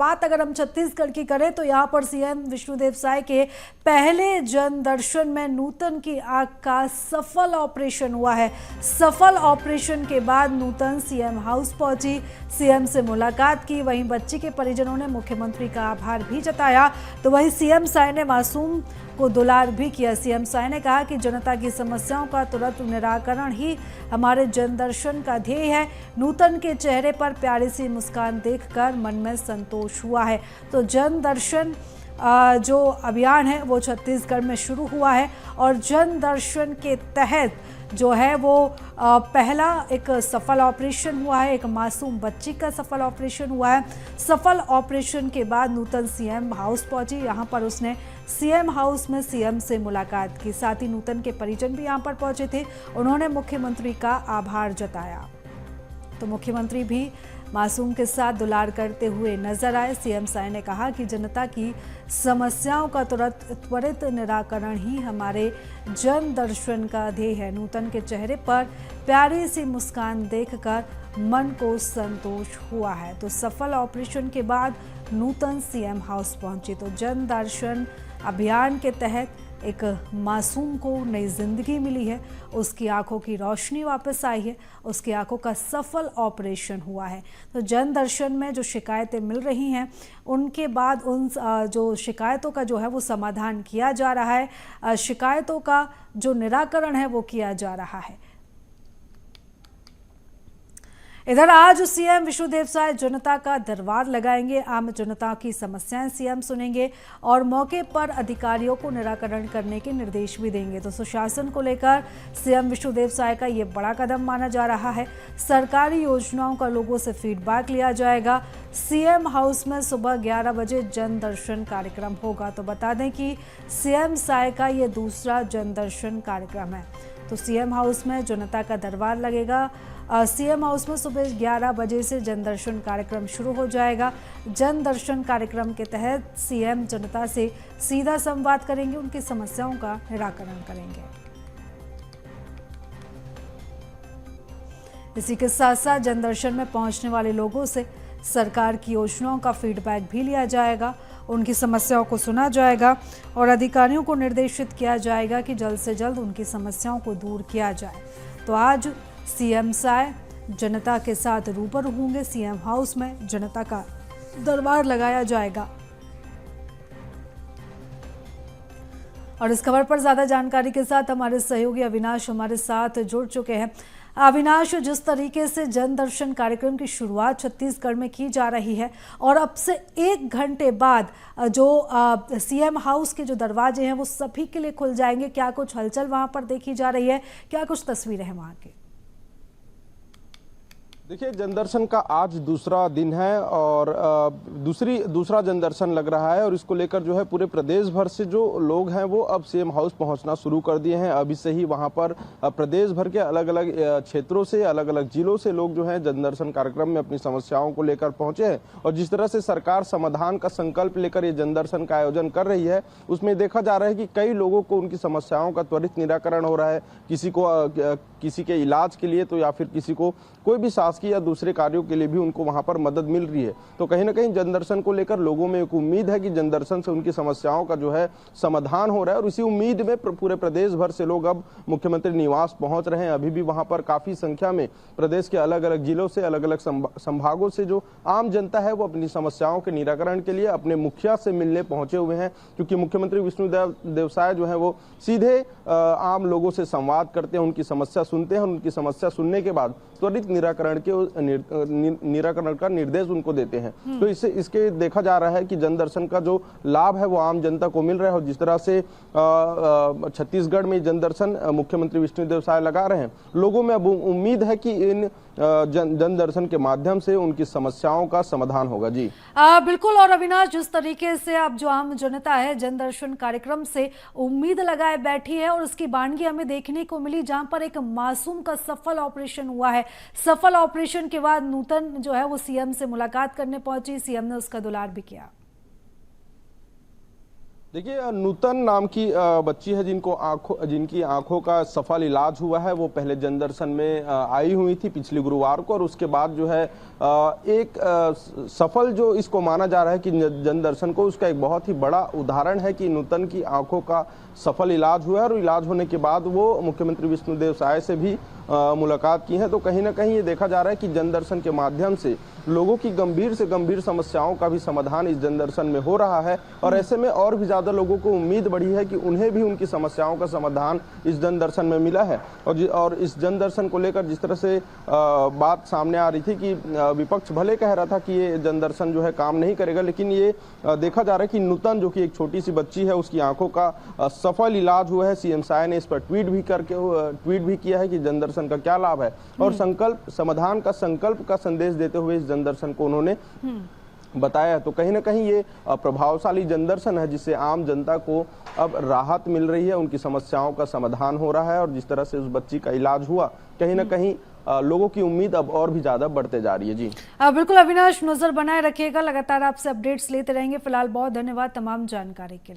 बात अगर हम छत्तीसगढ़ की करें तो यहाँ पर सीएम विष्णुदेव साय के पहले जन दर्शन में नूतन की आंख का सफल ऑपरेशन हुआ है। सफल ऑपरेशन के बाद नूतन सीएम हाउस पहुंची, सीएम से मुलाकात की। वहीं बच्ची के परिजनों ने मुख्यमंत्री का आभार भी जताया। तो वहीं सीएम साय ने मासूम को दुलार भी किया। सीएम साय ने कहा कि जनता की समस्याओं का तुरंत निराकरण ही हमारे जन दर्शन का ध्येय है। नूतन के चेहरे पर प्यारी सी मुस्कान देखकर मन में संतोष हुआ है। तो जन दर्शन जो अभियान है वो छत्तीसगढ़ में शुरू हुआ है और जन दर्शन के तहत जो है वो पहला एक सफल ऑपरेशन हुआ है। एक मासूम बच्ची का सफल ऑपरेशन हुआ है। सफल ऑपरेशन के बाद नूतन सीएम हाउस पहुंची। यहाँ पर उसने सीएम हाउस में सीएम से मुलाकात की। साथ ही नूतन के परिजन भी यहाँ पर पहुंचे थे। उन्होंने मुख्यमंत्री का आभार जताया। तो मुख्यमंत्री भी मासूम के साथ दुलार करते हुए नजर आए। सीएम साय ने कहा कि जनता की समस्याओं का त्वरित निराकरण ही हमारे जन दर्शन का ध्येय है। नूतन के चेहरे पर प्यारी सी मुस्कान देखकर मन को संतोष हुआ है। तो सफल ऑपरेशन के बाद नूतन सीएम हाउस पहुंची। तो जन दर्शन अभियान के तहत एक मासूम को नई जिंदगी मिली है, उसकी आंखों की रोशनी वापस आई है, उसकी आंखों का सफल ऑपरेशन हुआ है। तो जन दर्शन में जो शिकायतें मिल रही हैं उनके बाद उन जो शिकायतों का जो है वो समाधान किया जा रहा है, शिकायतों का जो निराकरण है वो किया जा रहा है। इधर आज सीएम विष्णुदेव साय जनता का दरबार लगाएंगे। आम जनता की समस्याएं सीएम सुनेंगे और मौके पर अधिकारियों को निराकरण करने के निर्देश भी देंगे। तो सुशासन को लेकर सीएम विष्णुदेव साय का ये बड़ा कदम माना जा रहा है। सरकारी योजनाओं का लोगों से फीडबैक लिया जाएगा। सीएम हाउस में सुबह 11 बजे जन दर्शन कार्यक्रम होगा। तो बता दें कि सीएम साय का ये दूसरा जन दर्शन कार्यक्रम है। तो सीएम हाउस में जनता का दरबार लगेगा। सीएम हाउस में सुबह 11 बजे से जन दर्शन कार्यक्रम शुरू हो जाएगा। जन दर्शन कार्यक्रम के तहत सीएम जनता से सीधा संवाद करेंगे, उनकी समस्याओं का निराकरण करेंगे। इसी के साथ साथ जन दर्शन में पहुंचने वाले लोगों से सरकार की योजनाओं का फीडबैक भी लिया जाएगा, उनकी समस्याओं को सुना जाएगा और अधिकारियों को निर्देशित किया जाएगा कि जल्द से जल्द उनकी समस्याओं को दूर किया जाए। तो आज सीएम साय जनता के साथ रूबरू होंगे। सीएम हाउस में जनता का दरबार लगाया जाएगा। और इस खबर पर ज्यादा जानकारी के साथ हमारे सहयोगी अविनाश हमारे साथ जुड़ चुके हैं। अविनाश, जिस तरीके से जन दर्शन कार्यक्रम की शुरुआत छत्तीसगढ़ में की जा रही है और अब से 1 घंटे बाद जो सीएम हाउस के जो दरवाजे हैं वो सभी के लिए खुल जाएंगे, क्या कुछ हलचल वहां पर देखी जा रही है, क्या कुछ तस्वीरें हैं वहां की? देखिए, जनदर्शन का आज दूसरा दिन है और दूसरा जनदर्शन लग रहा है और इसको लेकर जो है पूरे प्रदेश भर से जो लोग हैं वो अब सीएम हाउस पहुंचना शुरू कर दिए हैं। अभी से ही वहां पर प्रदेश भर के अलग अलग क्षेत्रों से, अलग अलग जिलों से लोग जो है जनदर्शन कार्यक्रम में अपनी समस्याओं को लेकर पहुंचे हैं। और जिस तरह से सरकार समाधान का संकल्प लेकर ये जनदर्शन का आयोजन कर रही है उसमें देखा जा रहा है कि कई लोगों को उनकी समस्याओं का त्वरित निराकरण हो रहा है। किसी के इलाज के लिए तो या फिर किसी को कोई भी शासकीय या दूसरे कार्यों के लिए भी उनको वहां पर मदद मिल रही है। तो कहीं ना कहीं जनदर्शन को लेकर लोगों में एक उम्मीद है कि जनदर्शन से उनकी समस्याओं का जो है समाधान हो रहा है और इसी उम्मीद में पूरे प्रदेश भर से लोग अब मुख्यमंत्री निवास पहुंच रहे हैं। अभी भी वहां पर काफी संख्या में प्रदेश के अलग अलग जिलों से, अलग अलग संभागों से जो आम जनता है वो अपनी समस्याओं के निराकरण के लिए अपने मुखिया से मिलने पहुंचे हुए हैं, क्योंकि मुख्यमंत्री विष्णुदेव साय जो है वो सीधे आम लोगों से संवाद करते हैं, उनकी समस्या सुनते हैं, उनकी समस्या सुनने के बाद त्वरित निराकरण का निर्देश उनको देते हैं। तो इसके देखा जा रहा है कि जन दर्शन का जो लाभ है वो आम जनता को मिल रहा है। और जिस तरह से छत्तीसगढ़ में जन दर्शन मुख्यमंत्री विष्णुदेव साय लगा रहे हैं, लोगों में अब उम्मीद है कि इन जन दर्शन के माध्यम से उनकी समस्याओं का समाधान होगा। जी बिल्कुल। और अविनाश, जिस तरीके से अब जो आम जनता है जन दर्शन कार्यक्रम से उम्मीद लगाए बैठी है और उसकी बानगी हमें देखने को मिली, जहां पर एक मासूम का सफल ऑपरेशन हुआ है। सफल ऑपरेशन के बाद नूतन जो है वो सीएम से मुलाकात करने पहुंची, सीएम ने उसका दुलार भी किया। देखिए, नूतन नाम की बच्ची है जिनकी आंखों का सफल इलाज हुआ है। वो पहले जनदर्शन में आई हुई थी पिछले गुरुवार को, और उसके बाद जो है एक सफल जो इसको माना जा रहा है कि जनदर्शन को, उसका एक बहुत ही बड़ा उदाहरण है कि नूतन की आंखों का सफल इलाज हुआ है। और इलाज होने के बाद वो मुख्यमंत्री विष्णुदेव साय से भी मुलाकात की है। तो कहीं ना कहीं ये देखा जा रहा है कि जनदर्शन के माध्यम से लोगों की गंभीर से गंभीर समस्याओं का भी समाधान इस जनदर्शन में हो रहा है। और ऐसे में और भी ज्यादा लोगों को उम्मीद बढ़ी है कि उन्हें भी उनकी समस्याओं का समाधान इस जनदर्शन में मिला है। और इस जनदर्शन को लेकर जिस तरह से बात सामने आ रही थी कि विपक्ष भले कह रहा था कि ये जनदर्शन जो है काम नहीं करेगा, लेकिन ये देखा जा रहा है कि नूतन, जो कि एक छोटी सी बच्ची है, उसकी आंखों का सफल इलाज हुआ है। सीएम साय ने इस पर ट्वीट भी किया है कि जनदर्शन का क्या लाभ है, और समाधान का संकल्प का संदेश देते हुए इस जनदर्शन को उन्होंने बताया। तो कहीं ना कहीं ये प्रभावशाली जनदर्शन है, जिससे आम जनता को अब राहत मिल रही है, उनकी समस्याओं का समाधान हो रहा है। और जिस तरह से उस बच्ची का इलाज हुआ, कहीं ना कहीं लोगों की उम्मीद अब और भी ज्यादा बढ़ते जा रही है। जी बिल्कुल अविनाश, नजर बनाए रखिएगा, लगातार आपसे अपडेट्स लेते रहेंगे। फिलहाल बहुत धन्यवाद तमाम जानकारी के लिए।